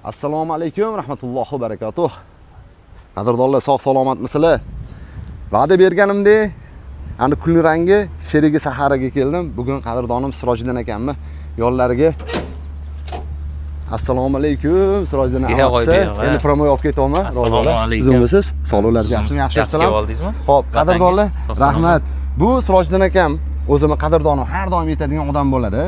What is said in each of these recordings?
Assalomu alaykum rahmatullohi va barakatuh. Qadrdonlar, sog' salomatmisizlar? Va'da berganimdek, ana kunli rangi sherigi saharaga keldim. Bugun qadrdonim Sirojiddin akamni yo'llariga. Assalomu alaykum Sirojiddin aka. Endi promo olib ketyapman. Assalomu alaykum. Sizmisiz? Sog'liklar yaxshimi? Yaxshi oldingizmi? Xo'p, qadrdonlar, rahmat. Bu Sirojiddin akam o'zimni qadrdonim har doim yetadigan odam bo'ladi.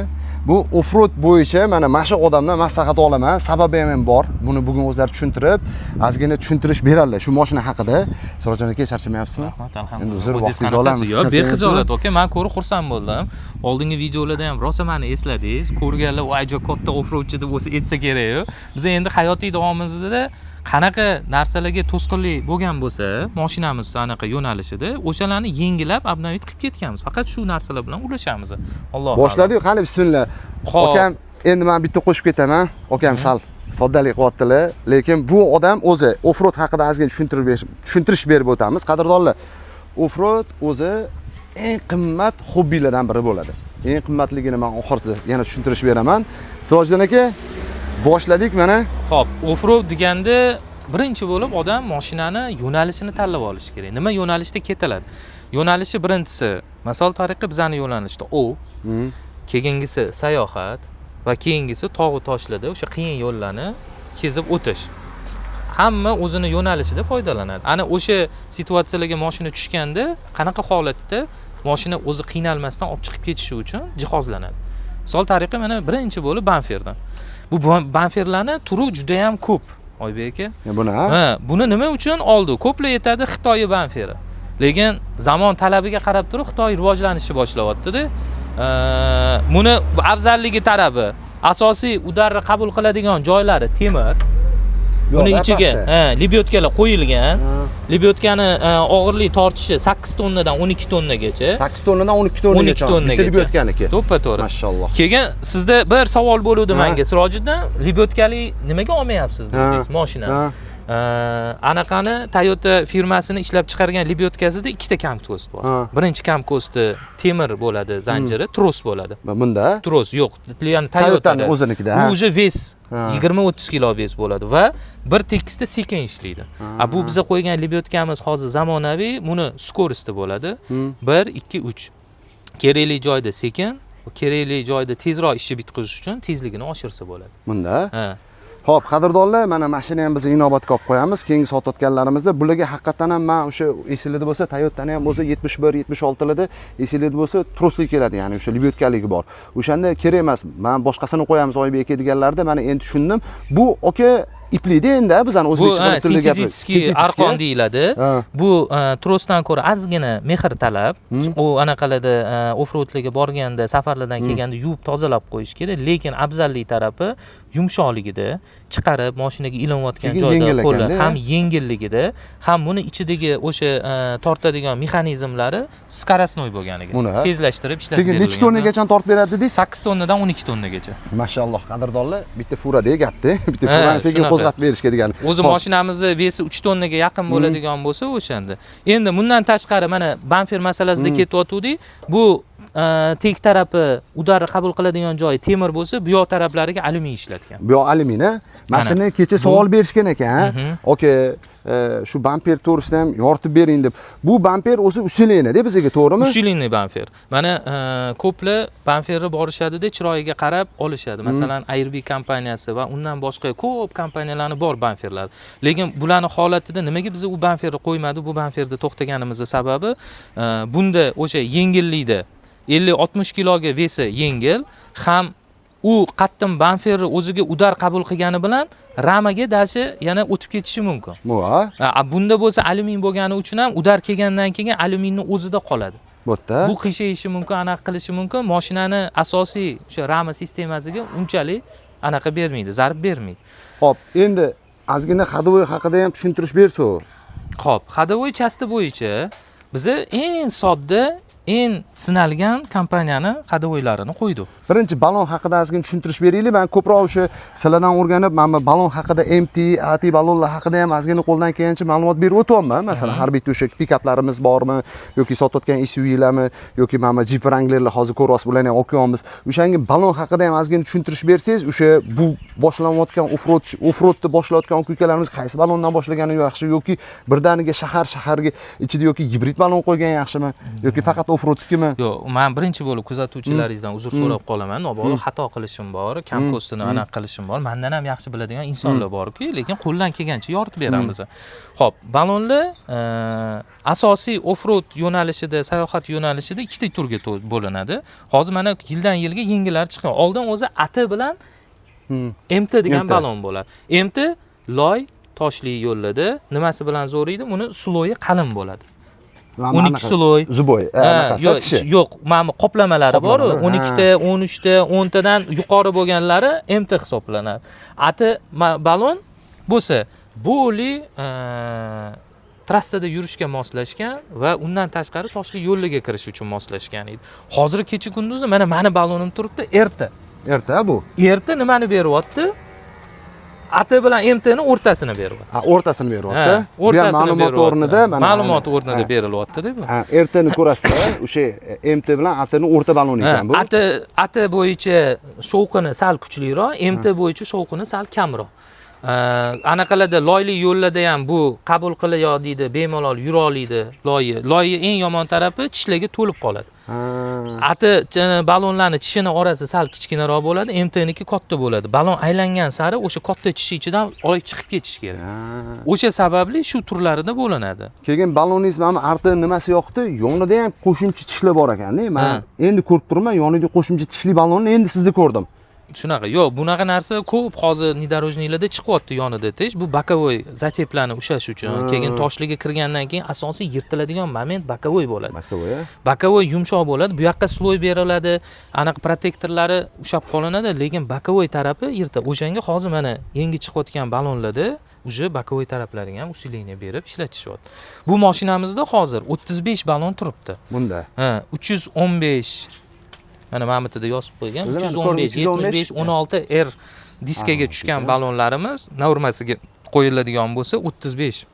Bu offroad bo'yicha mana shu odamdan maslahat olaman. Sababi ham bor. Buni bugun o'zlari tushuntirib, ozgina tushuntirish beradilar shu mashina haqida. Sirojiddin aka charchamayapsizmi? Rahmat, alhamdulillah. Endi o'zingiz olamiz. Yo'q, bexijolat aka. Men ko'rib xursand bo'ldim. Oldingi videolarda ham rosa meni esladingiz. Ko'rganlar voy juda katta offroadchi deb o'zi aytsa kerak-ku. Biz endi hayotiy davomimizda qanaqa narsalarga to'sqinlik bo'lgan bo'lsa, mashinamiz anaqa yo'nalishida o'shalarni yengilab, obnovit qilib ketganmiz. Faqat shu narsalar bilan ulashamiz. Alloh. Boshladik, qani bismillah. Akam, endi men bitta qo'shib ketaman. Akam sal soddalik qilyaptilar, lekin bu odam o'zi offroad haqida ozgina tushuntirish berib o'tamiz. Qadrdonlar, offroad o'zi eng qimmat hobbilardan biri bo'ladi. Eng qimmatligini men oxirida yana tushuntirish beraman. Sirojiddin aka, boshladik mana. Xo'p, offroad deganda birinchi bo'lib odam mashinani yo'nalishini tanlab olishi kerak. Nima yo'nalishda ketiladi? Yo'nalishi birinchisi, masal tariqa bizani yo'nalishda keyingisi sayohat va keyingisi tog' toshlarda o'sha qiyin yo'llarni kezib o'tish. Hamma o'zini yo'nalishida foydalanadi. Ana o'sha situatsiyalarga mashina tushganda qanaqa holatda mashina o'zi qiynalmasdan olib chiqib ketishi uchun jihozlanadi. Misol tariqa mana birinchi bo'lib bamferdan. Bu bamferlarni turi juda ham ko'p, Oybek aka. Buni buni nima uchun oldi? Ko'plar aytadi Xitoy bamferi. Lekin zamon talabiga qarab turib Xitoy rivojlanishni boshlayapti-da. Buni afzalligi tarafi asosiy udarni qabul qiladigan joylari temir. Buni ichiga libyotkalar qo'yilgan. Libyotkani og'irlik tortishi 8 tonnadan 12 tonnagacha. 8 tonnadan 12 tonnagacha. Bitta libyotkaniki. To'ppa-to'g'ri. Mashalloh. Keyin sizda bir savol bo'luvdi menga, Sirojiddin, libyotkali nimaga olmayapsiz dedingiz mashinani? Anaqani Toyota firmasini ishlab chiqargan libyotkasida ikkita kamkost bor. Birinchi kamkosti temir bo'ladi, zanjiri, tros bo'ladi. Bunda tros yo'q, ya'ni Toyota'da o'zinikida. Bu уже ves 20-30 kilo ves bo'ladi va bir tekisda sekin ishlaydi. Bu biza qo'ygan libyotkamiz hozir zamonaviy, buni skorosti bo'ladi. 1, 2, 3. Kerakli joyda sekin, kerakli joyda tezroq ishni bitkazish uchun tezligini oshirsa bo'ladi. Bunda Xo'p, qadrdonlar, mana mashina ham biz inobatga olib qo'yamiz. Keyingi sotayotganlarimizda bularga haqiqatan ham men o'sha esingizda bo'lsa, Toyota'ni ham o'zi 71, 76 larda esingizda bo'lsa, trosli keladi, ya'ni o'sha libyotkaligi bor. O'shanda kerak emas. Men boshqasini qo'yamiz Oybek aka deganlarda, mana endi tushundim. Bu aka iplida endi bizani o'zbekcha tilida sintetический arqon deyiladi. Bu trosdan ko'ra ozgina mehr talab. U anaqalarda offroadlarga borganda, safarlardan kelganda yuvib tozalab qo'yish kerak, lekin afzallik tarafi yumshoqligida, chiqarib mashinaga ilinayotgan joyda qo'llar ham yengilligida, ham buni ichidagi o'sha tortadigan mexanizmlari skarasnoy bo'lganiga, tezlashtirib ishlatib berilgan. Keyin necha tonnagacha tortib beradi dedingiz? 8 tonnadan 12 tonnagacha. Mashalloh, qadrdonlar, bitta furadagi gapda, bitta furani sekin qo'zg'atib berishga degan. O'zi mashinamizni vesi 3 tonnaga yaqin bo'ladigan bo'lsa o'shanda. Endi bundan tashqari mana bamfer masalasida ketyotgandik. Bu tek tarafi udarni qabul qiladigan joyi temir bo'lsa, bu yoq taraflariga alyumin ishlatgan. Bu yoq alyumin-a? Mashina kecha savol berishgan ekan, aka, shu bamper to'g'risida ham yoritib bering deb. Bu bamper o'zi usilenida bizga, to'g'rimi? Usilenli bamper. Mana ko'plar bamferni borishadi-da, chiroyiga qarab olishadi. Masalan, Airbnb kompaniyasi va undan boshqa ko'p kompaniyalarni bor bamferlar. Lekin bularning holatida nimaga biz u bamferni qo'ymadi? Bu bamferda to'xtaganimizning sababi bunda o'sha yengillikda 50-60 kiloga vesi yengil, ham u qattim bamferni o'ziga udar qabul qilgani bilan ramaga dashi yana o'tib ketishi mumkin. Bunda bo'lsa alyumin bo'lgani uchun ham udar kelgandan keyin alyuminning o'zida qoladi. Bu qiyshayshi mumkin, anaqa qilishi mumkin. Mashinani asosiy o'sha rama sistemasiga unchalik anaqa bermaydi, zarb bermaydi. Xo'p, endi ozgina hadovoy haqida ham tushuntirish bersa. Xo'p, hadovoy chasti bo'yicha biza eng sodda, eng sinalgan kompaniyani hadovoylarini qo'ydi. Birinchi balon haqida ozgina tushuntirish beraylik. Men ko'proq o'sha sizlardan o'rganib, mana balon haqida MT, AT balonlar haqida ham ozgina qo'ldan kelgancha ma'lumot berib o'tyapman. Masalan, har bitta o'sha pikaplarimiz bormi yoki sotayotgan SUV'larmi yoki mana Jeep Wranglerlar hozir ko'ryapsiz, bularni ham o'qiyapmiz. O'shanga balon haqida ham ozgina tushuntirish bersangiz, o'sha bu boshlanayotgan offroadni boshlayotgan ukalarimiz qaysi balondan boshlagani yaxshi yoki birdaniga shaharga ichida yoki gibrid balon qo'ygan yaxshimi yoki faqat offroadnikimi? Yo'q, men birinchi bo'lib kuzatuvchilaringizdan uzr so'rab qolaman. Nobalo xato qilishim bor, kam postini aniq qilishim bor. Mendan ham yaxshi biladigan insonlar bor-ku, lekin qo'ldan kelgancha yoritib beramiz. Xo'p, balonlar asosiy offroad yo'nalishida, sayohat yo'nalishida ikkita turga bo'linadi. Hozir mana yildan yilga yengillari chiqqan. Oldin o'zi AT bilan MT degan balon bo'ladi. MT loy toshli yo'llada nimasi bilan zo'riydi? Buni sloyi qalin bo'ladi. 12 sloy. Zuboy. Yo'q, mana qoplamalari bor, 12 ta, 13 ta, 10 tadan yuqori bo'lganlari MT hisoblanadi. AT balon bo'lsa, bo'li trassada yurishga moslashgan va undan tashqari toshli yo'llarga kirish uchun moslashgan edi. Hozir kecha kunduzi mana meni balonim turibdi, Erta bu. Erta nimani beryapti? AT bilan MTni o'rtasini beryapti. O'rtasini beryapti. Bu ham ma'lumot o'rnida, mana ma'lumot o'rnida berilyapti-da bu. Ertani ko'rasizlar, o'sha MT bilan ATni o'rta balon ekan bu. AT bo'yicha shovqini sal kuchliroq, MT bo'yicha shovqini sal kamroq. Anaqalarda loyli yo'llarda ham bu qabul qilayoladi, bemalol yura oladi loyi. Loyi eng yomon tarafi tishlarga to'lib qoladi. AT balonlarning tishini orasi sal kichkinaroq bo'ladi, MTniki katta bo'ladi. Balon aylangan sari o'sha katta tishi ichidan oy chiqib ketish kerak. O'sha sababli shu turlarida bo'linadi. Keyin baloningiz mana arti nimasi yoqdi? Yonida ham qo'shimcha tishlar bor ekan-da. Men endi ko'rib turman, yonida qo'shimcha tishli balonni endi sizda ko'rdim. Shunaqa, yo'q, bunaqa narsa ko'p hozir nidorojniklarda chiqyapti yonida tish. Bu bokovoy zateplarni ushlash uchun, keyin toshliga kirgandan keyin asosiy yirtiladigan moment bokovoy bo'ladi. Bokovoy yumshoq bo'ladi, bu yoqqa sloy beriladi, aniq protektorlari ushlab qolinadi, lekin bokovoy tarafi yirtib. O'shanga hozir mana yangi chiqayotgan balonlarda uje bokovoy taraflariga ham usilение berib ishlatishyapti. Bu mashinamizda hozir 35 balon turibdi. Bunda. 315 mana ma'mitida yozib qo'ygan 315, 75, 16R diskaga tushgan balonlarimiz normasiga qo'yiladigan bo'lsa 35,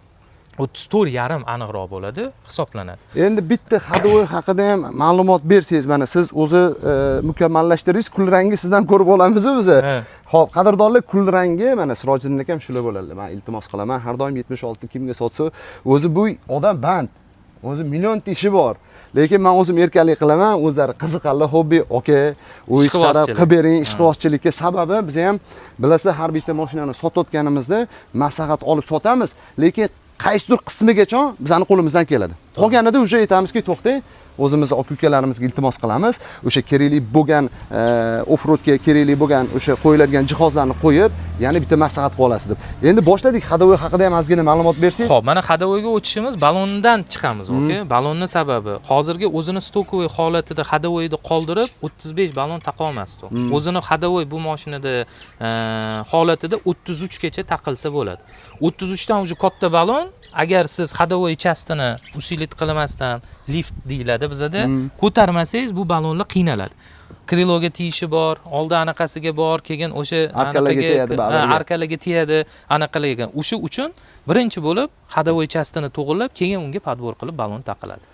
34,5 aniqroq bo'ladi, hisoblanadi. Endi bitta hadovoy haqida ham ma'lumot bersangiz, mana siz o'zi mukammallashtirdingiz, kul rangi sizdan ko'rib olamiz biz. Xo'p, qadrdonlar, kul rangi mana Sirojiddin akam shular bo'ladi. Men iltimos qilaman, har doim 76 kimga sotsa, o'zi bu odam band. O'zi millionta ishi bor. Lekin men o'zim erkalik qilaman, o'zlari qiziqarli hobbi, u ishlarni qilib bering, ishqibozchilikka. Sababi biz ham bilasizlar, har bitta mashinani sotayotganimizda maslahat olib sotamiz, lekin qaysidir qismigacha bizning qo'limizdan keladi. Qolganida o'sha aytamizki, to'xtang, o'zimiz ukalarimizni iltimos qilamiz. O'sha kerakli bo'lgan offroadga kerakli bo'lgan o'sha qo'yiladigan jihozlarni qo'yib, yana bitta maslahat qilib olasiz deb. Endi boshladik, hadovoy haqida ham ozgina ma'lumot bersangiz. Xo'p, mana hadovoyga o'tishimiz balondan chiqamiz, okey? Balonning sababi hozirgi o'zini stokovoy holatida hadovoyni qoldirib 35 balon taqa olmasdi. O'zini hadovoy bu mashinada holatida 33 gacha taqilsa bo'ladi. 33 dan уже katta balon, agar siz hadovoy chastini usilit qilmasdan lift deyiladi bizada, ko'tarmasangiz bu balonlar qiynaladi. Kriloga teyishi bor, oldi anaqasiga bor, keyin o'sha arkalarga tegadi, anaqalarga. O'sha uchun birinchi bo'lib hadovoy chastini to'g'irlab, keyin unga podbor qilib balon taqiladi.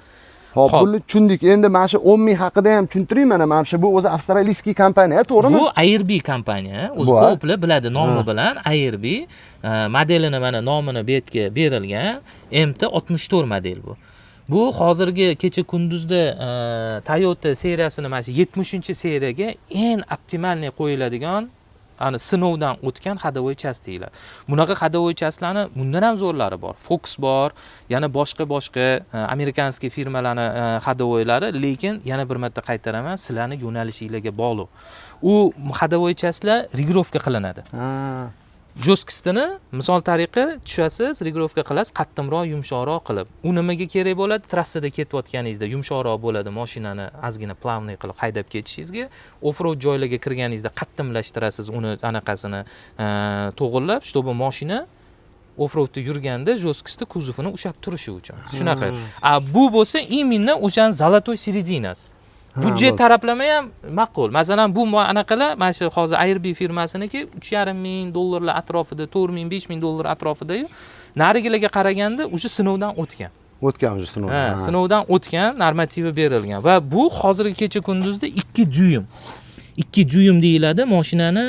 Xo'p, buni tushundik. Endi mana shu 10 haqida ham tushuntiring mana. Mana shu bu o'zi avstraliyskiy kompaniya, to'g'rimi? Bu AirB kompaniya. O'zi ko'plar biladi nomi bilan. AirB modelini mana nomini bu yerga berilgan. MT64 model bu. Bu hozirgi kecha kunduzda Toyota seriyasini mana shu 70-seriyaga eng optimalniy qo'yiladigan ani sinovdan o'tgan hadovoy chast deyiladi. Bunaqa hadovoy chastlarni bundan ham zo'rlari bor. Fox bor, yana boshqa amerikanskiy firmalarning hadovoylari, lekin yana bir marta qaytaraman, sizlarning yo'nalishingizga bog'liq. U hadovoy chastlar regrovka qilinadi. Jo'skisini misol tariqi tushasiz, regrovka qilasiz, qattimroq, yumshoqroq qilib. U nimaga kerak bo'ladi? Trassada ketayotganingizda yumshoqroq bo'ladi, mashinani ozgina plavniy qilib haydab ketishingizga. Offroad joylarga kirganingizda qattimlashtirasiz uni anaqasini to'g'irlab, чтобы mashina offroadda yurganda jo'skisda kuzovini ushlab turishi uchun. Shunaqa. Bu bo'lsa именно o'shaning zolotoy seredinasi. Budjet taraplama ham ma'qul. Masalan, bu anaqalar mana shu hozir Airb firmasiniki $3,500 atrofida, $4,000-5,000 atrofida-yu, narigilarga qaraganda o'sha sinovdan o'tgan. O'tgan o'sha sinovdan. Sinovdan o'tgan, normativi berilgan va bu hozirgi kecha kunduzda 2 dyuym. 2 dyuym deyiladi, mashinani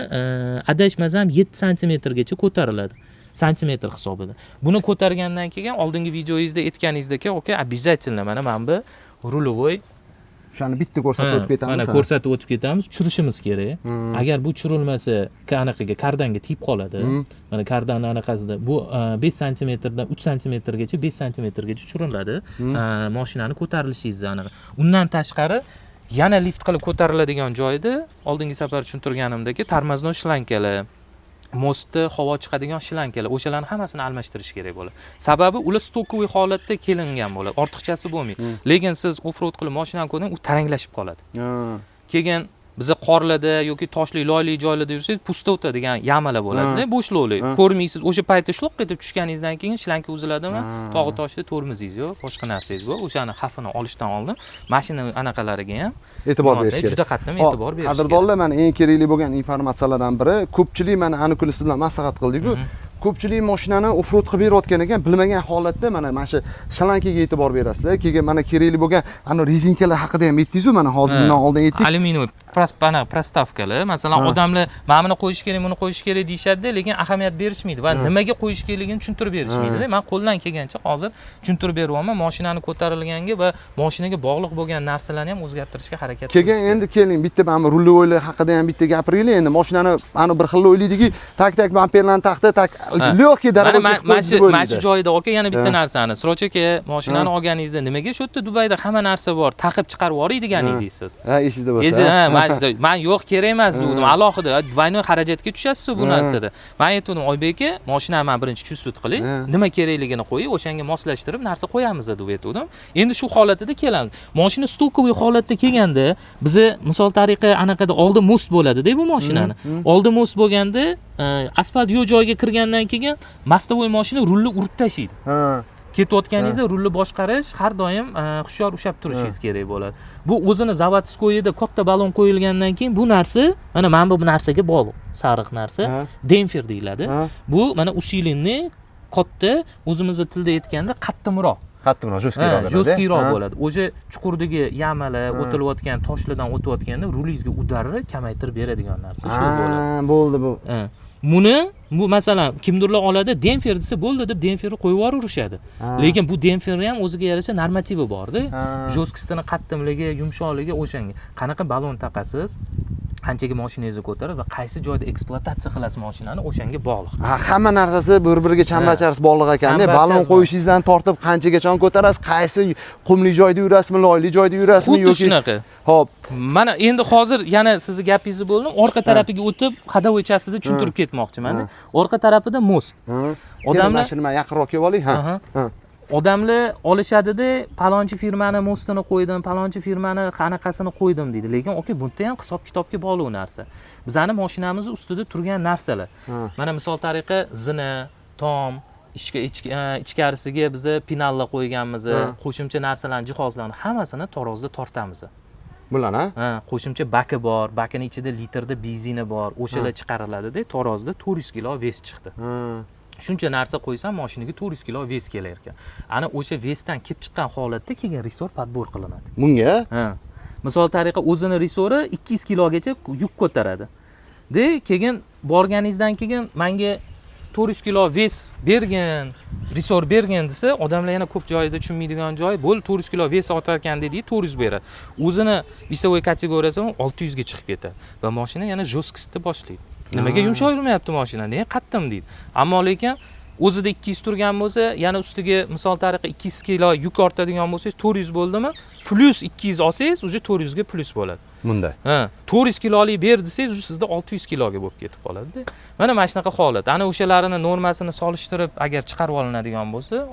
adashmasam 7 santimetrgacha ko'tariladi. Santimetr hisobida. Buni ko'targandan keyin oldingi videoyingizda aytganingizdek, "Oka, обязательно mana bu rulovoy Shuni bitta ko'rsatib o'tib ketamiz. Mana ko'rsatib o'tib ketamiz, tushirishimiz kerak. Agar bu tushirilmasa, anaqaga kardanga tegib qoladi. Mana kardanning anaqasida bu 5 santimetrdan 3 santimetrgacha 5 santimetrgacha tushiriladi. Mashinani ko'tarilishingiz aniq. Undan tashqari yana lift qilib ko'tariladigan joyda oldingi safar tushuntirganimdek tormoznoy shlankalar, mostda havo chiqadigan shlankalar, o'shalarni hammasini almashtirish kerak bo'ladi. Sababi ular stokoviy holatda kelingan bo'ladi, ortiqchasi bo'lmaydi. Lekin siz offroad qilib mashinani ko'ring, u taranglashib qoladi. Keyin biza qorlarda yoki toshli, loyli joylarda yursangiz, pustota degan yamalar bo'ladi-da, bo'shliqli. Ko'rmaysiz, o'sha paytda shloq etib tushganingizdan keyin shlanka uziladimi, tog'i toshda tormozingiz yo'q, boshqa narsangiz yo'q. O'shani xavfini olishdan oldin mashina anaqalariga ham e'tibor berish kerak. Juda qattiq e'tibor berish kerak. Qadrdonlar, mana eng kerakli bo'lgan informatsiyalardan biri, ko'pchilik mana Anukulisi bilan maslahat qildik-ku. Ko'pchilik mashinani offroad qilib berayotgan ekan, bilmagan holatda mana shu shlankaga e'tibor berasizlar. Keyin mana kerakli bo'lgan ana rezinkalar haqida ham aytdingiz-ku, mana hozir bundan oldin aytdik. Alyuminiy prostavkalar, masalan, odamlar mana buni qo'yish kerak, buni qo'yish kerak deyshadi, lekin ahamiyat berishmaydi va nimaga qo'yish kerakligini tushuntirib berishmaydi-da. Men qo'ldan kelgancha hozir tushuntirib beryapman, mashinani ko'tarilganga va mashinaga bog'liq bo'lgan narsalarni ham o'zgartirishga harakat qilamiz. Keyin endi keling, bitta mana rulovoylar haqida ham bitta gapiraylik. Endi mashinani ana bir xil o'ylaydiki, tak bamperlarni taqdi, tak lёгкий дорогой mana shu joyda aka yana bitta narsani, Sroch aka, mashinani olganingizda nimaga shu yerda Dubayda hamma narsa bor, taqib chiqarib yuboradigan edingiz siz. Ha, eshitdi bo'lsa. Men yo'q, kerak emas dedim. Alohida двойной xarajatga tushasiz bu narsada. Men aytdim, Oybek aka, mashinani men birinchi chusut qiling, nima kerakligini qo'yib, o'shanga moslashtirib narsa qo'yamiz deb aytdim. Endi shu holatida kelamiz. Mashina stokoviy holatda kelganda, biz misol tariqa anaqada oldin most bo'ladi-da bu mashinani. Oldin most bo'lganda, asfalt yo'q joyga kirgandan keyin mastovoy mashina rulni urib tashlaydi. Ketayotganingizda rulni boshqarish har doim hushyor ushlab turishingiz kerak bo'ladi. Bu o'zini zavodskoyida katta balon qo'yilgandan keyin bu narsa, mana bu narsaga bog'liq, sariq narsa, demper deyiladi. Bu mana usilinni katta, o'zimizning tilda aytganda qattimroq. Jo'skiroq bo'ladi. O'sha chuqurdagi yamalar, o'tilayotgan toshlardan o'tayotganda rulingizga udarni kamaytirib beradigan narsa shu bo'ladi. Bo'ldi bu. Bu masalan kimdirlar oladi, demper desa bo'ldi deb demperni qo'yib yuborishadi. Lekin bu demperni ham o'ziga yarasha normativi bor-da. Jo'skisining qattimligi, yumshoqligi o'shanga. Qanaqa balon taqasiz, qanchaga mashinangizni ko'tarib va qaysi joyda ekspluatatsiya qilasiz mashinani o'shanga bog'liq. Hamma narsasi bir-biriga chambacharsiz bog'liq ekan-da. Balon qo'yishingizdan tortib qanchagacha ko'tarasiz, qaysi qumli joyda yurasizmi, loyli joyda yurasizmi yoki shunaqa. Xo'p, mana endi hozir yana sizni gapingizni bo'ldim, orqa tarafiga o'tib, xadavoychasida tushuntirib ketmoqchiman. Orqa tarafida most. Odamlar shuni men yaqinroq kelib oling. Odamlar olishadi-da, palonchi firmani mostini qo'ydim, palonchi firmani qanaqasini qo'ydim deydi. Lekin oka, bu yerda ham hisob-kitobga bog'liq narsa. Bizning mashinamiz ustida turgan narsalar. Mana misol tariqa zina, tom, ichkarisiga biz pinallar qo'yganmiz, qo'shimcha narsalarni, jihozlarni hammasini tarozda tortamiz. Bular qo'shimcha baki bor, bakining ichida litrda benzini bor, o'shalar chiqariladi-da, tarozda 400 kilo ves chiqdi. Shuncha narsa qo'ysam, mashinaga 400 kilo ves kelar ekan. Ana o'sha vesdan kelib chiqqan holatda keyin resor podbor qilinadi. Bunga? Misol tariqa o'zini resori 200 kilogacha yuk ko'taradi. Keyin borganingizdan keyin menga 400 kilo ves bergin, resor bergin desa, odamlar yana ko'p joyda tushunmaydigan joy, bo'l 400 kilo ves otar ekan dedi, 400 beradi. O'zini visovoy kategoriyasi 600 ga chiqib ketadi va mashina yana jo'skisida boshlaydi. Nimaga yumshoq yurmayapti mashina? Nega qattim deydi. Ammo lekin o'zida 200 turgan bo'lsa, yana ustiga misol tariqa 200 kilo yuk ortadigan bo'lsangiz 400 bo'ldimi? Plus 200 olsangiz, uje 400 ga plus bo'ladi. Bunday. 400 kilolik ber desangiz, sizda 600 kiloga bo'lib ketib qoladi-da. Mana shunaqa holat. Ana o'shalarini normasini solishtirib agar chiqarib olinadigan bo'lsa,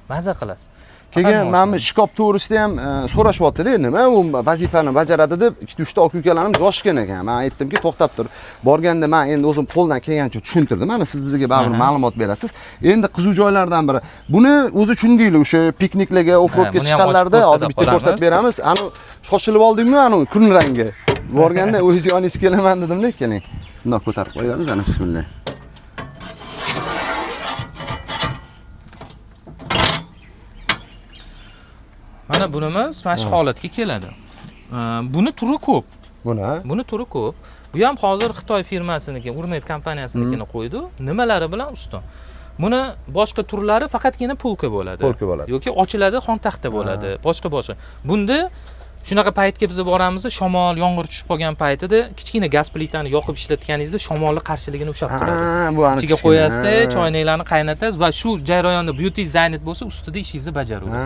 maza qilasiz. Keyin mana bu shkop to'g'risida ham so'rashyapti-da, nima u vazifani bajaradi deb 2-3 ta aka-ukalarimiz yoshgan ekan. Men aytdimki, to'xtab tur. Borganda men endi o'zim qo'ldan kelgancha tushuntirdim. Mana siz bizga baribir ma'lumot berasiz. Endi qiziq joylardan biri. Buni o'zi tushundinglar, o'sha pikniklarga, ofroadga chiqqanlarda hozir bitta ko'rsatib beramiz. Ani shoshilib oldingmi, ani kun rangi. Borganda o'zingiz olib kelaman dedim-da, keling. Bundoq ko'tarib qo'yamiz, ana bismillah. Mana bunimiz mana shu holatga keladi. Buni turi ko'p. Buni turi ko'p. Bu ham hozir Xitoy firmasiniki, Urnet kompaniyasinikini qo'ydi. Nimalari bilan ustun. Buni boshqa turlari faqatgina pulka bo'ladi. Yoki ochiladi, xon taxta bo'ladi. Boshqa. Bunda shunaqa paytga biz boramiz, shamol, yomg'ir tushib qolgan paytida kichkina gaz plitani yoqib ishlatganingizda shamolning qarshiligini ushlab turadi. Bu aniq. Ichiga qo'yasiz, choynaklarni qaynatasiz va shu jarayonda beauty zaynat bo'lsa, ustida ishingizni bajarasiz.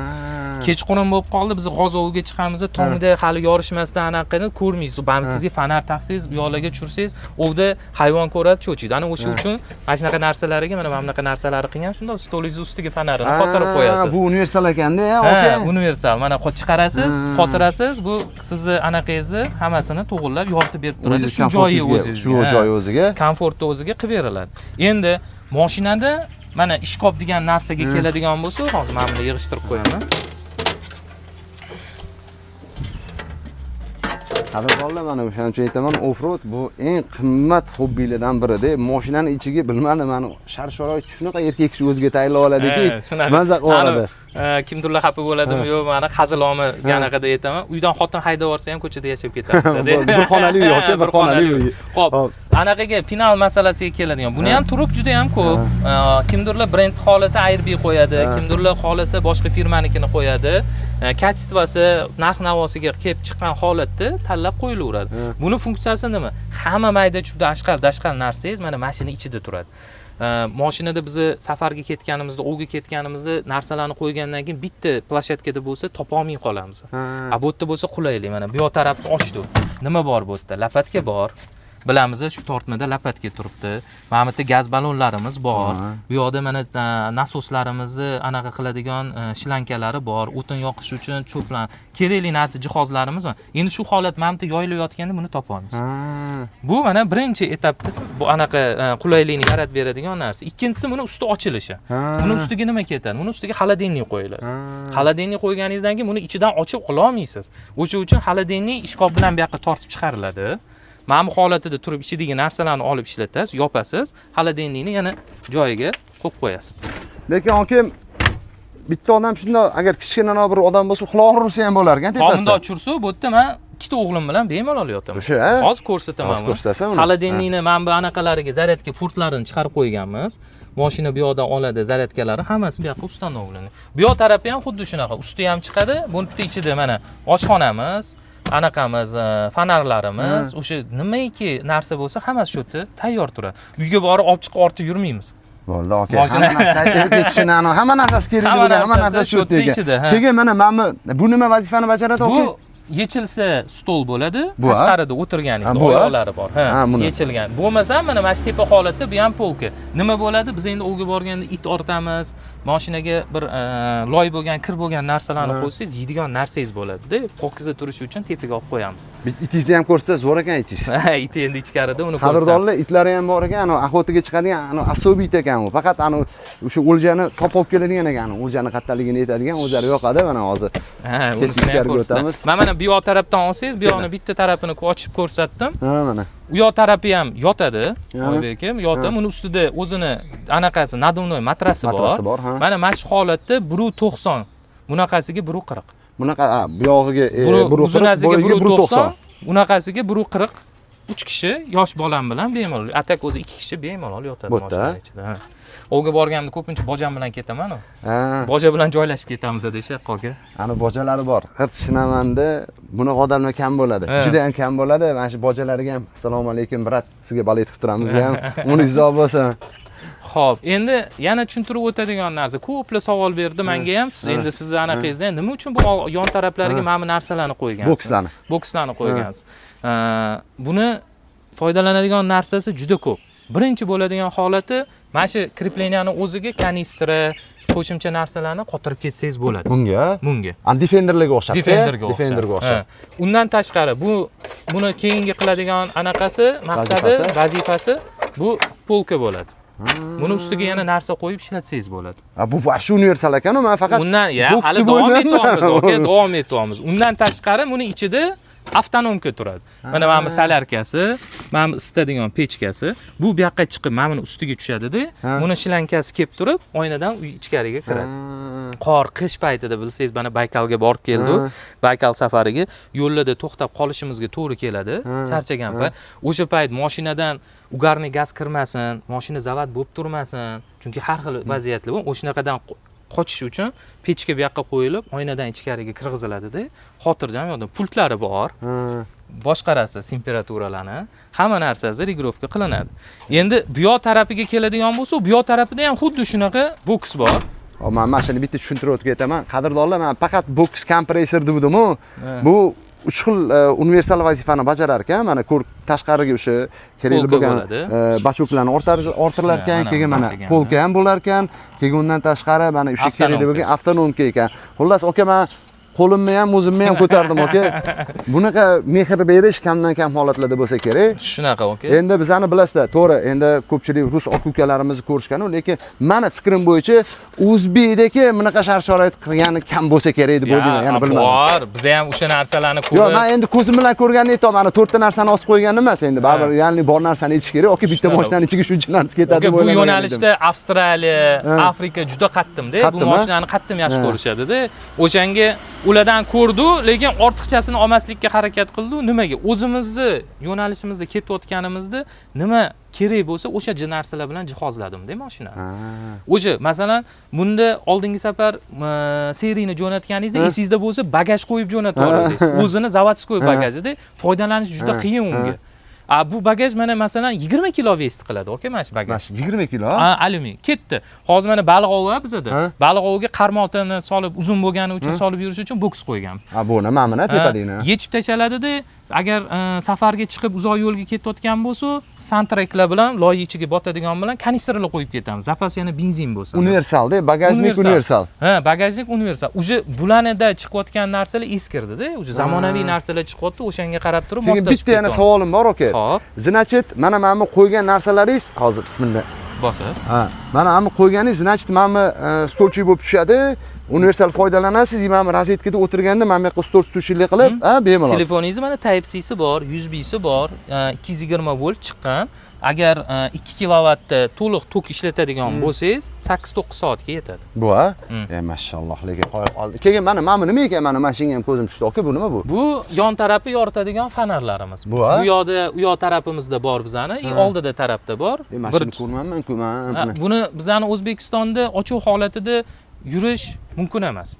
Kechqurun bo'lib qoldi, biz g'ozoviga chiqamiz, tongda hali yorishmasdan anaqani ko'rmaysiz. Bamtingizga fanar taqsangiz, u yoqlarga tushirsangiz, ovda hayvon ko'radi, cho'chiydi. Ana o'sha uchun mana shunaqa narsalarga, mana bunaqa narsalarni qilgan, shunda stolingiz ustiga fanarini qotirib qo'yasiz. Bu universal ekanda, aka. Universal. Mana chiqarasiz, qotirasiz. Bu sizni anaqangizni hammasini to'g'irlab yoritib berib turadi. Shu joyi o'zingizga. Shu joyi o'ziga. Komfortni o'ziga qilib beriladi. Endi mashinada mana ishkop degan narsaga keladigan bo'lsa, hozir men buni yig'ishtirib qo'yaman. Qadrdonlar, mana o'shaning uchun aytaman, offroad bu eng qimmat hobbilardan biri-da. Mashinani ichiga bilmadim, mana shart-sharoit shunaqa erkak kishi o'ziga tayyorlab oladiki, maza qiladi. Kimdirlar xafa bo'ladimi, yo'q, mana hazilomni ganaqada aytaman. Uydan xotin haydab borsa ham ko'chada yashab ketamiz, dedi. Bir xonali uy yoki bir xonali uy. Xo'p, anaqaga final masalasiga keladigan. Buni ham turib juda ham ko'p. Kimdirlar brend xolasa Airb qo'yadi, kimdirlar xolasa boshqa firmanikini qo'yadi. Kачествоsi, narx-navosiga kelib chiqqan holatda tanlab qo'yilaveradi. Buni funksiyasi nima? Hamma mayda-chuyda ashqal-dashqal narsangiz mana mashina ichida turadi. Mashinada biz safarga ketganimizda, o'g'ga ketganimizda narsalarni qo'ygandan keyin bitta plashatkada bo'lsa topa olmay qolamiz. Bu yerda bo'lsa qulaylik, mana bu yoq tarafni ochdik. Nima bor bu yerda? Lapatka bor. Bilamiz, shu tortmada lapatka turibdi. Mana bu yerda gaz ballonlarimiz bor. Bu yoqda mana nasoslarimizni anaqa qiladigan shlankalari bor. O'tin yoqish uchun cho'plan, kerakli narsa jihozlarimiz bor. Endi shu holat mana bu yerda yoyilayotganda buni topa olamiz. Bu mana birinchi etapda bu anaqa qulaylikni yaratib beradigan narsa. Ikkinchisi buni usti ochilishi. Buni ustiga nima ketadi? Buni ustiga xolodilnik qo'yiladi. Xolodilnik qo'yganingizdan keyin buni ichidan ochib ola olmaysiz. O'sha uchun xolodilnik ishkop bilan bu yoqqa tortib chiqariladi. Mana bu holatida turib ichidagi narsalarni olib ishlatasiz, yopasiz, xolodilnikni yana joyiga qo'yib qo'yasiz. Lekin okim bitta odam shunday agar kichkina bir odam bo'lsa, quloq ursa ham bo'lar ekan tepasida. Bundoq chursa, bu yerda men ikkita o'g'lim bilan bemalol yotaman. Hozir ko'rsataman. Xolodilnikni mana bu anaqalariga zaryadka portlarini chiqarib qo'yganmiz. Mashina bu yoqdan oladi, zaryadkalari hammasi bu yoqqa ustanovlanadi. Bu yoq tarafi ham xuddi shunaqa, usti ham chiqadi. Buni ichida mana oshxonamiz, anaqamiz, fanarlarimiz, o'sha nimaiki narsa bo'lsa hammasi shu yerda tayyor turadi. Uyga borib olib chiqib ortib yurmaymiz. Bo'ldi, aka. Hamma narsasi kerak bo'lgan, hamma narsa shu yerda. Keyin mana bu nima vazifani bajaradi, aka? Bu yechilsa stol bo'ladi, tashqarida o'tirganingiz oyoqlari bor. Yechilgan. Bo'lmasa mana mana shu tepa holatda bu ham polka. Nima bo'ladi? Biz endi o'g'ga borganda it ortamiz, mashinaga bir loy bo'lgan, kir bo'lgan narsalarni qo'ysangiz, yeydigan narsangiz bo'ladi-da. Pokiza turishi uchun tepaga olib qo'yamiz. Itingizni ham ko'rsangiz, zo'r ekan itingiz. It endi ichkarida uni ko'rsangiz. Qadrdonlar itlari ham bor ekan, axotiga chiqadigan, особый it ekan u. Faqat o'sha o'ljani topib keladigan ekan, o'ljani qattaligini aytadigan o'zlari yoqadi mana hozir. Unisini ham ko'rsatamiz. Mana bu yoq tarafdan olsangiz, bu yoqni bitta tarafini ochib ko'rsatdim. Mana. U yoq tarafi ham yotadi. Lekin yotadi, uni ustida o'zini anaqasi nadumnoy matrasi bor. Mana shu holatda 1.90, bunaqasiga 1.40. Bunaqa bu yog'iga 1.40, bo'yiga 1.90. Bunaqasiga 1.40. 3 kishi yosh bolam bilan bemalol, atak o'zi 2 kishi bemalol yotadi mashina ichida. O'g'ga borganimda ko'pincha bojam bilan ketaman-ku. Boja bilan joylashib ketamiz deydi qo'lga. Ana bojalari bor. Hirt shinamanda bunaqa odamlar kam bo'ladi. Juda ham kam bo'ladi. Mana shu bojalariga ham assalomu alaykum brat, sizga balo aytib turamiz ham. Uni izoh bo'lsin. Xo'p, endi yana tushuntirib o'tadigan narsa. Ko'plar savol berdi menga ham. Siz endi sizni anaqangizda nima uchun bu yon taraflariga mana bu narsalarni qo'ygansiz? Bokslarni qo'ygansiz. Buni foydalanadigan narsasi juda ko'p. Birinchi bo'ladigan holati mana shu krepleniyani o'ziga kanistra, qo'shimcha narsalarni qotirib ketsangiz bo'ladi. Bunga. Defenderlarga o'xshab. Defenderga o'xshab. Undan tashqari buni keyingi qiladigan anaqasi, maqsadi, vazifasi bu polka bo'ladi. Buni ustiga yana narsa qo'yib ishlatsangiz bo'ladi. Bu vahshiy universal ekan-ku, men faqat undan hali davom etyapmiz, davom etyapmiz. Undan tashqari buni ichida avtonomka turadi. Mana mana bu solarkasi, mana bu isitadigan pechkasi. Bu yoqqa chiqib, mana buni ustiga tushadi-da. Buni shilankasi kelib turib, oynadan uy ichkariga kiradi. Qor, qish paytida bilsangiz, mana Baykalga borib keldi. Baykal safariga yo'llarda to'xtab qolishimizga to'g'ri keladi. Charchagan payt, o'sha payt mashinadan ugarni gaz kirmasin, mashina zavod bo'lib turmasin. Chunki har xil vaziyatlar bor. O'shanaqadan qochish uchun pechka bu yoqqa qo'yilib, oynadan ichkariga kirgiziladi-da. Xotirjam yo'lda pultlari bor. Boshqarasiz temperaturalarini, hamma narsasi regulovka qilinadi. Endi bu yoq tarafiga keladigan bo'lsa, bu yoq tarafida ham xuddi shunaqa boks bor. Men mashina bitta tushuntirib o'tib ketaman. Qadrdonlar, men faqat boks kompressor dedim-u. Bu 3 xil universal vazifani bajarar ekan. Mana tashqariga o'sha kerakli bo'lgan bachoklarni ortirar ekan, keyin mana polka ham bo'lar ekan, keyin undan tashqari mana o'sha kerakli bo'lgan avtonomka ekan. Xullas, aka, men qo'limni ham, o'zimni ham ko'tardim, aka. Bunaqa mehr berish kamdan kam holatlarda bo'lsa kerak. Shunaqa, aka. Endi bizani bilasizlar, to'g'ri, endi ko'pchilik rus aka-ukalarimizni ko'rishgan-ku, lekin meni fikrim bo'yicha o'zbekdagi bunaqa shart-sharoit qilgani kam bo'lsa kerak deb o'ylayman, yana bilmadim. Bor, biz ham o'sha narsalarni ko'rib. Yo'q, men endi ko'zim bilan ko'rganni aytaman, mana 4 ta narsani osib qo'ygan emas, endi baribir ya'ni bor narsani aytish kerak. Yoki bitta mashinaning ichiga shuncha narsa ketadi deb o'ylayman. Bu yo'nalishda Avstraliya, Afrika juda qattimda. Bu mashinani qattim yaxshi ko'rishadi-da. O'shanga ulardan ko'rdi, lekin ortiqchasini olmaslikka harakat qildi. Nimaga? O'zimizni yo'nalishimizda ketayotganimizda nima kerak bo'lsa, o'sha narsalar bilan jihozladim-da mashinani. O'sha, masalan, bunda oldingi safar seriyni jo'natganingizda esingizda bo'lsa, bagaj qo'yib jo'natib oladingiz. O'zini zavodskoy bagajida foydalanish juda qiyin unga. Bu bagaj mana masalan 20 kilo vest qiladi, aka, mana shu bagaj. 20 kilo? Alyumin. Ketdi. Hozir mana Baliqovga bizada Baliqovga qarmoqni solib, uzun bo'lgani uchun solib yurish uchun boks qo'ygan. Bu nima mana tepadagini? Yechib tashaladida, agar safarga chiqib uzoq yo'lga ketayotgan bo'lsa, santreklar bilan loy ichiga botadigan bilan kanistrlar qo'yib ketamiz. Zapas yana benzin bo'lsa. Universalda, bagajnik universal. Bagajnik universal. Uje bulanida chiqayotgan narsalar eskirdi-da. Uje zamonaviy narsalar chiqyapti, o'shanga qarab turib moslashib ketyapti. Bitta yana savolim bor, aka. Значит, mana bu qo'ygan narsalaringiz hozir bismillah. Bosasiz. Mana bu qo'yganingiz, значит, mana stolchik bo'lib tushadi. Universal foydalanasiz. Mana rozetkada o'tirganda mana bu yoqqa stol tutishlik qilib, bemalol. Telefoningiz mana Type-C bor, USB-si bor, 220 volt chiqqan. Agar 2 kilovatda to'liq tok ishlatadigan bo'lsangiz, 8-9 soatga yetadi. Bu mashalloh, lekin qo'yib oldi. Keyin mana nima ekan, mana mashinga ham ko'zim tushdi. Aka, bu nima bu? Bu yon tarafi yoritadigan fonarlarimiz. Bu yoqda, u yoq tarafimizda bor bizani, oldida tarafda bor. Bir ko'rmanman-ku men. Buni bizani O'zbekistonda ochiq holatida yurish mumkin emas.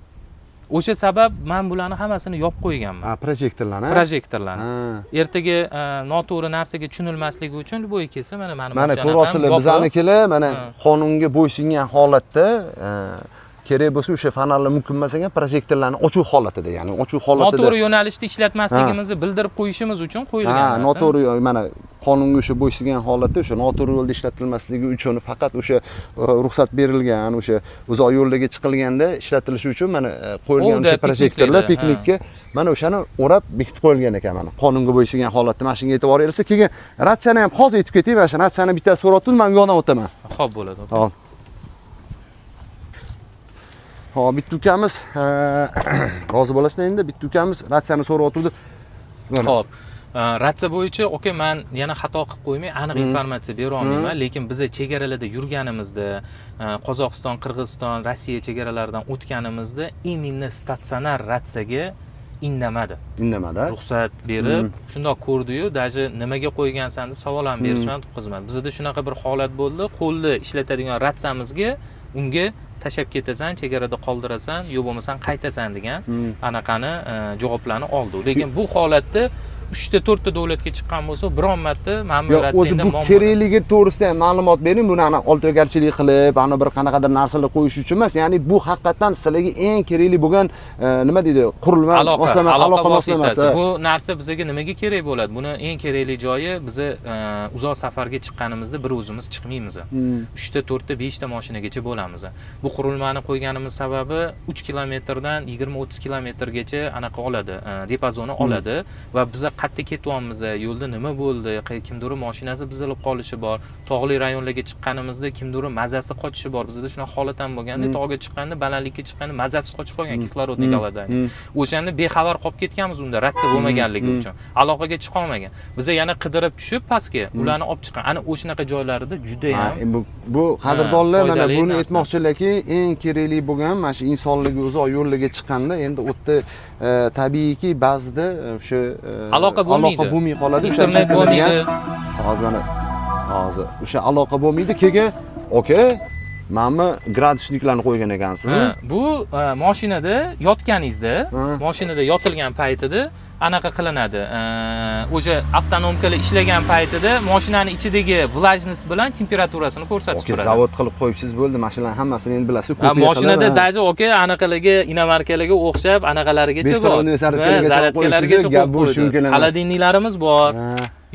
O'sha sabab men bularni hammasini yopib qo'yganman. Projektorlarni. Projektorlarni. Ertaga noto'g'ri narsaga tushunilmasligi uchun bo'yi kelsa mana mana ko'rasizlar, bizanikilar mana qonunga bo'ysungan holatda kerak bo'lsa o'sha fonarlar mumkin emas ekan, projektorlarni ochiq holatida, ya'ni ochiq holatida noto'g'ri yo'nalishda ishlatmasligimizni bildirib qo'yishimiz uchun qo'yilgan. Noto'g'ri, mana qonunga o'sha bo'ysungan holatda o'sha noto'g'ri yo'lda ishlatilmasligi uchun faqat o'sha ruxsat berilgan, o'sha uzoq yo'llarga chiqilganda ishlatilishi uchun mana qo'yilgan o'sha projektorlar piknikka mana o'shani o'rab bekitib qo'yilgan ekan. Mana qonunga bo'ysungan holatda mashinga e'tibor berilsa, keyin ratsiyani ham hozir aytib ketaymi, mana shu ratsiyani bittasi so'rayapti, men yo'qdan o'taman. Xo'p, bo'ladi. Hop. Hop, bitta ukamiz rozi bo'lasizlar endi, bitta ukamiz ratsiyani so'rayotdi. Xo'p. Ratsiya bo'yicha, aka, men yana xato qilib qo'ymay, aniq informatsiya bera olmayman, lekin biz chegaralarda yurganimizda, Qozog'iston, Qirg'iziston, Rossiya chegaralaridan o'tganimizda imенно statsionar ratsiyaga indamadi. Ruxsat berib, shundoq ko'rdi-yu, даже nimaga qo'ygansan deb savol ham berishmadi, tutqizmadi. Bizda shunaqa bir holat bo'ldi, qo'lda ishlatadigan ratsiyamizga unga tashab ketasan, chegarada qoldirasan, yo bo'lmasam qaytasan degan anaqani javoblarni oldi. Lekin bu holatda 3 ta 4 ta davlatga chiqqan bo'lsa, biron marta mana bu Yo'q, o'zi bu kerakligi to'g'risida ham ma'lumot bering. Buni ana oltogarchilik qilib, ana bir qanaqadir narsalar qo'yish uchun emas. Ya'ni bu haqiqatan sizlarga eng kerakli bo'lgan nima deydi, qurilma, aloqa vositasi. Bu narsa bizga nimaga kerak bo'ladi? Buni eng kerakli joyi bizni uzoq safarga chiqqanimizda bir o'zimiz chiqmaymiz. 3 ta 4 ta 5 ta mashinagacha bo'lamiz. Bu qurilmani qo'yganimiz sababi 3 kilometrdan 20-30 kilometrgacha anaqa oladi, diapazonni oladi va biz qayerga ketyapmiz, yo'lda nima bo'ldi, kimdir mashinasi buzilib qolishi bor, tog'li rayonlarga chiqqanimizda kimdir mazasi qochishi bor. Bizda shunaqa holat ham bo'lganda, tog'ga chiqqanda, balandlikka chiqqanda mazasi qochib qolgan, kislorodni oladi. O'shanda bexabar qolib ketganmiz unda, ratsiya bo'lmaganligi uchun. Aloqaga chiqa olmagan. Biz yana qidirib tushib pastga ularni olib chiqqan. Ana o'shanaqa joylarda juda ham bu qadrdonlar mana buni aytmoqchilarki, eng kerakli bo'lgan mana shu insonlarga uzoq yo'llarga chiqqanda endi u yerda tabiiyki ba'zida o'sha aloqa bo'lmay qoladi. Internet bo'lmaydi. Hozir o'sha aloqa bo'lmaydi. Keyin mana gradusniklarni qo'ygan ekansizmi? Bu mashinada yotganingizda, mashinada yotilgan paytida anaqa qilinadi. O'sha avtonomkalar ishlagan paytida mashinaning ichidagi влажность bilan temperaturasini ko'rsatib turadi. Zavod qilib qo'yibsiz bo'ldi, mashinalarning hammasini endi bilasiz. Mashinada daji anaqalarga, inomarkalarga o'xshab anaqalarigacha bor. Zaryadkalargacha gap bo'lishi mumkin emas. Xolodilniklarimiz bor.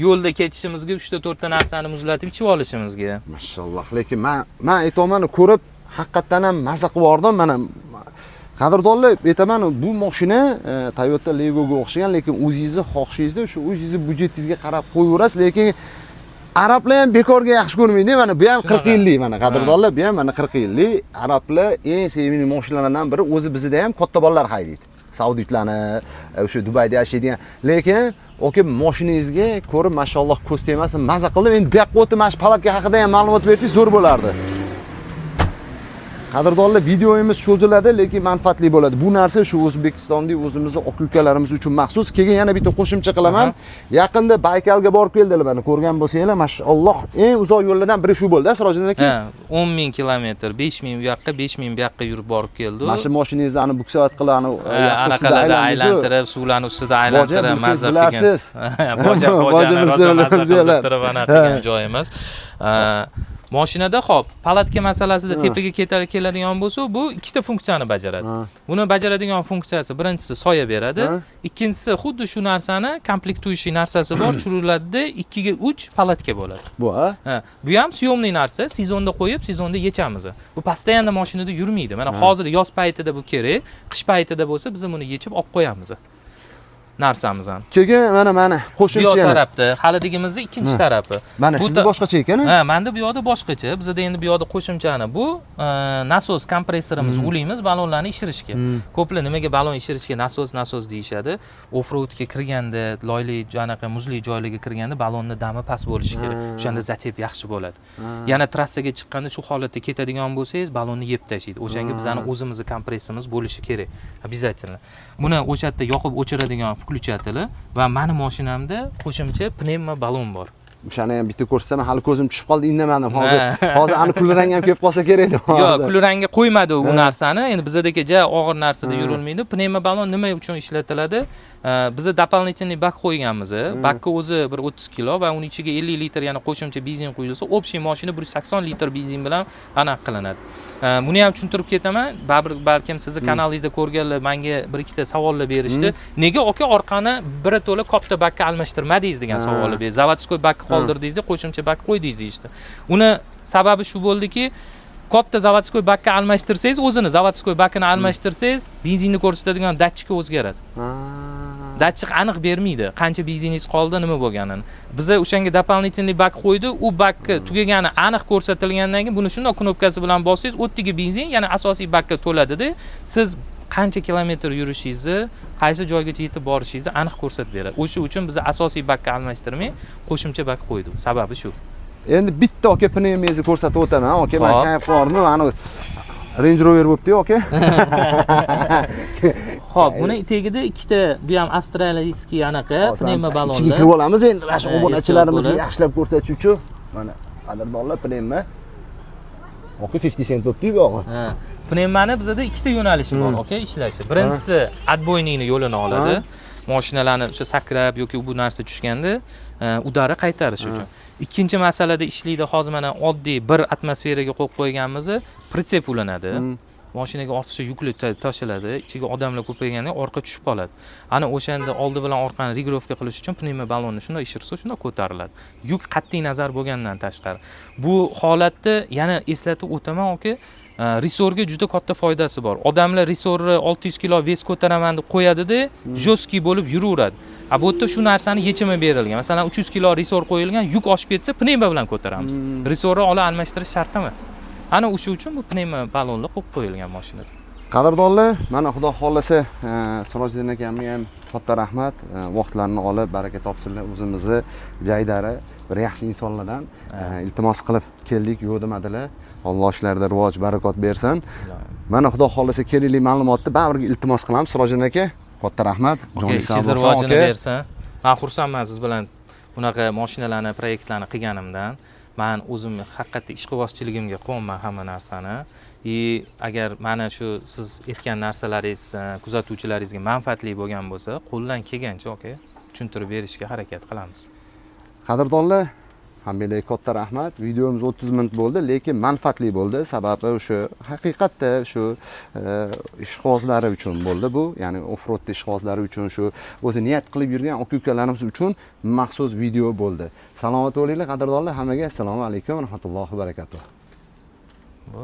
Yo'lda ketishimizga 3 ta 4 ta narsani muzlatib ichib olishimizga. Mashalloh. Lekin men aytaman, ko'rib haqiqatan ham maza qilib yordim. Mana qadrdonlar, aytaman, bu mashina Toyota Legoga o'xshagan, lekin o'zingizning xohishingizda o'sha o'zingizning byudjetingizga qarab qo'yaverasiz, lekin arablar ham bekorga yaxshi ko'rmaydi. Mana bu ham 40 yillik, mana qadrdonlar, bu ham mana 40 yillik. Arablar eng sevimli mashinalardan biri, o'zi bizda ham katta bolalar haydaydi. Saudiylarni, o'sha Dubayda yashaydigan. Lekin mashinangizga ko'rib, mashalloh, ko'z tegmasin, maza qildim. Endi bu yoqqa o'tib, mana shu palatka haqida ham ma'lumot bersangiz zo'r bo'lardi. Qadrdonlar, videomiz cho'ziladi, lekin manfaatli bo'ladi. Bu narsa shu O'zbekistondagi o'zimizning aka-ukalarimiz uchun maxsus. Keyin yana bitta qo'shimcha qilaman. Yaqinda Baykalga borib keldilar, mana ko'rgan bo'lsanglar, mashalloh, eng uzoq yo'llardan biri shu bo'ldi, Sirojiddin aka. 10,000 kilometr, 5,000 bu yoqqa, 5,000 bu yoqqa yurib borib keldi. Mana shu mashinangizni ani buksavat qilib, anaqalarda aylantirib, suvlarni ustida aylantirib, mazza qilgan. Bojani anaqa joyimiz. Mashinada xo'p, palatka masalasida tepaga keladigan bo'lsa, bu ikkita funksiyani bajaradi. Buni bajaradigan funksiyasi birinchisi soya beradi, ikkinchisi xuddi shu narsani komplektuющий narsasi bor, tushiriladi, 2 ga 3 palatka bo'ladi. Bu ham syomniy narsa, sezonda qo'yib, sezonda yechamiz. Bu постоянно mashinada yurmaydi. Mana hozir yoz paytida bu kerak, qish paytida bo'lsa biz buni yechib olib qo'yamiz. Narsamizni. Keyin mana qo'shimcha bu tarafda, halidigimizning ikkinchi tarafi. Mana sizda boshqacha ekan-a? Menda bu yoqda boshqacha. Bizda endi bu yoqda qo'shimchani bu nasos kompressorimiz ulaymiz balonlarni ishirishga. Ko'plar nimaga balon ishirishga nasos deyishadi? Offroadga kirganda, loyli, anaqa muzli joylarga kirganda balonni dami past bo'lishi kerak. O'shanda zatep yaxshi bo'ladi. Yana trassaga chiqqanda shu holatda ketadigan bo'lsangiz, balonni yeb tashlaydi. O'shanga bizning o'zimizning kompressorimiz bo'lishi kerak. Обязательно. Buni o'sha yerda yoqib o'chiradigan включатель va meni mashinamda qo'shimcha pnevma balon bor. O'shani ham bitta ko'rsam, hali ko'zim tushib qoldi, indamadim. Hozir ani kulrang ham kelib qolsa kerak edi. Yo'q, kulrangga qo'ymadi u narsani. Endi bizdagi og'ir narsada yurilmaydi. Pnevma balon nima uchun ishlatiladi? Biz дополнительный bak qo'yganmiz. Bakka o'zi bir 30 kilo va uning ichiga 50 litr yana qo'shimcha benzin quyilsa, общий mashina 180 litr benzin bilan aniq qilinadi. Buni ham tushuntirib ketaman. Balkim sizni kanalingizda ko'rganlar menga bir ikkita savollar berishdi. Nega aka orqani biri to'la katta bakka almashtirmadingiz degan savollar berdi. Zavodskoy bakka qoldirdingiz-da, qo'shimcha bak qo'ydingiz deyishdi. Uni sababi shu bo'ldiki, katta zavodskoy bakka almashtirsangiz, o'zini zavodskoy bakkini almashtirsangiz, benzinni ko'rsatadigan datchik o'zgaradi. Datchik aniq bermaydi, qancha benziningiz qoldi, nima bo'lganini. Biz o'shanga дополнительный bak qo'ydi, u bakka tugagani aniq ko'rsatilgandan keyin buni shunday knopkasi bilan bossangiz, o'tdagi benzin yana asosiy bakka to'ladi-da, siz qancha kilometr yurishingizni, qaysi joygacha yetib borishingizni aniq ko'rsatib beradi. O'sha uchun biz asosiy bakka almashtirmay, qo'shimcha bak qo'ydik. Sababi shu. Endi bitta aka pnevmangizni ko'rsatib o'taman. Aka, men qayerga bordim? Mana Range Rover bo'pti, aka. Xo'p, buni tagida ikkita bu ham avstraliyskiy anaqa pnevma balonlar. Ichiga kirib olamiz endi, mana shu obunachilarimizga yaxshilab ko'rsatish uchun. Mana qadrdonlar pnevma. Aka 50 cent bo'pti-ku, og'a. Pnevmani bizda ikkita yo'nalishi bor, aka, ishlashi. Birinchisi отбойникni yo'lini oladi. mashinalarni o'sha sakrab yoki bu narsa tushganda udari qaytarish uchun. Ikkinchi masalada ishlaydi, hozir mana oddiy bir atmosferaga qo'yib qo'yganimiz pritsep ulanadi. Mashinaga ortiqcha yukli tashiladi, ichiga odamlar ko'payganda orqa tushib qoladi. Ana o'shanda oldi bilan orqani regirovka qilish uchun pnevma ballonni shunday ishirsa, shunday ko'tariladi. Yuk qat'iy nazar bo'lgandan tashqari. Bu holatda yana eslatib o'taman oki, risorga juda katta foydasi bor. Odamlar risorni 600 kilo ves ko'taraman deb qo'yadi-da, jo'ski bo'lib yuraveradi. Bu yerda shu narsani yechimi berilgan. Masalan, 300 kilo risor qo'yilgan, yuk oshib ketsa, pnevma bilan ko'taramiz. Risorni olib almashtirish shart emas. Ana o'sha uchun bu pnevma ballonlar qo'yib qo'yilgan mashinada. Qadrdonlar, mana xudo xolasa, Sirojiddin akamga ham katta rahmat. Vaqtlarini olib, baraka topsinlar. O'zimizni jaydari bir yaxshi insonlardan iltimos qilib keldik, yo'q demadilar. Alloh ishlarida rivoj, barakot bersin. Mana xudo xolasa kerakli ma'lumotni baribir iltimos qilamiz Sirojiddin aka. Katta rahmat. Joningiz sog' bo'lsin. Rivojini bersin. Men xursandman siz bilan bunaqa mashinalarni, proyektlarni qilganimdan. Men o'zim haqiqatda ishqibozchiligimga qo'yman hamma narsani. Agar mana shu siz aytgan narsalaringiz kuzatuvchilaringizga manfaatli bo'lgan bo'lsa, qo'ldan kelgancha tushuntirib berishga harakat qilamiz. Qadrdonlar, hammaga katta rahmat. Videomiz 30 minut bo'ldi, lekin manfaatli bo'ldi. Sababi o'sha haqiqatda shu ishqibozlari uchun bo'ldi bu. Ya'ni off-road ishqibozlari uchun, shu o'zi niyat qilib yurgan aka-ukalarimiz uchun maxsus video bo'ldi. Salomat bo'linglar qadrdonlar, hammaga assalomu alaykum va rahmatullohi va barakatuh.